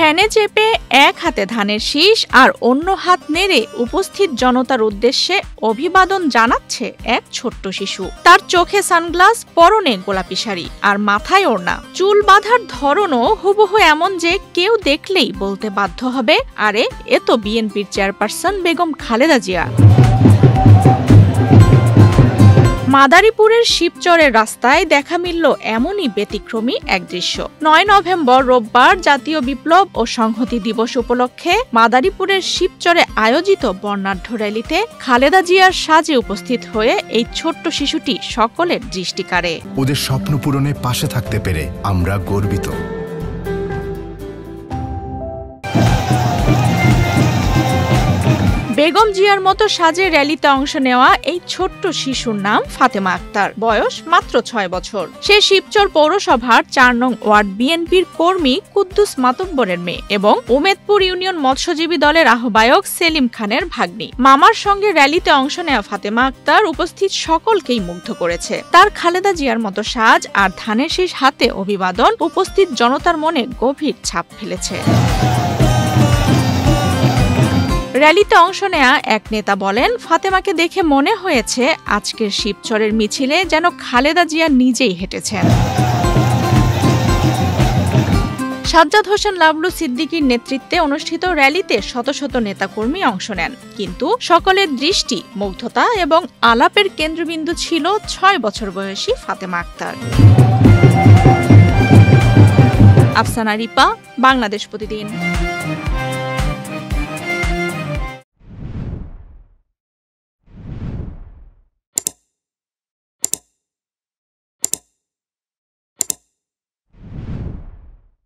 ভ্যানে চেপে এক হাতে ধানের শীষ আর অন্য হাত নেড়ে উপস্থিত জনতার উদ্দেশ্যে অভিবাদন জানাচ্ছে এক ছোট্ট শিশু। তার চোখে সানগ্লাস, পরনে গোলাপি শাড়ি আর মাথায় ওড়না। চুল বাঁধার ধরনও হুবহু এমন যে কেউ দেখলেই বলতে বাধ্য হবে, আরে এ তো বিএনপির চেয়ারপারসন বেগম খালেদা জিয়া। মাদারীপুরের শিবচরের রাস্তায় দেখা মিলল এমনই ব্যতিক্রমী এক দৃশ্য। ৯ নভেম্বর রোববার জাতীয় বিপ্লব ও সংহতি দিবস উপলক্ষে মাদারীপুরের শিবচরে আয়োজিত বর্ণাঢ্য র্যালিতে খালেদা জিয়ার সাজে উপস্থিত হয়ে এই ছোট্ট শিশুটি সকলের দৃষ্টি কাড়ে। ওদের স্বপ্ন পূরণে পাশে থাকতে পেরে আমরা গর্বিত। বেগম জিয়ার মতো সাজে র্যালিতে অংশ নেওয়া এই ছোট্ট শিশুর নাম ফাতেমা আক্তার, বয়স মাত্র ৬ বছর। সে শিবচর পৌরসভার ৪ নং ওয়ার্ড বিএনপির কর্মী কুদ্দুস মাতব্বরের মেয়ে এবং উমেদপুর ইউনিয়ন মৎস্যজীবী দলের আহ্বায়ক সেলিম খানের ভাগ্নি। মামার সঙ্গে র্যালিতে অংশ নেওয়া ফাতেমা আক্তার উপস্থিত সকলকেই মুগ্ধ করেছে। তার খালেদা জিয়ার মতো সাজ আর ধানের শীষ হাতে অভিবাদন উপস্থিত জনতার মনে গভীর ছাপ ফেলেছে। র্যালিতে অংশ নেয়া এক নেতা বলেন, ফাতেমাকে দেখে মনে হয়েছে আজকের শিবচরের মিছিলে যেন খালেদা জিয়া নিজেই হেঁটেছেন। সাজ্জাদ হোসেন লাবলু সিদ্দিকীর নেতৃত্বে অনুষ্ঠিত র্যালিতে শত শত নেতাকর্মী অংশ নেন, কিন্তু সকলের দৃষ্টি, মুগ্ধতা এবং আলাপের কেন্দ্রবিন্দু ছিল ৬ বছর বয়সী ফাতেমা আক্তার। আফসানা রিপা, বাংলাদেশ প্রতিদিন।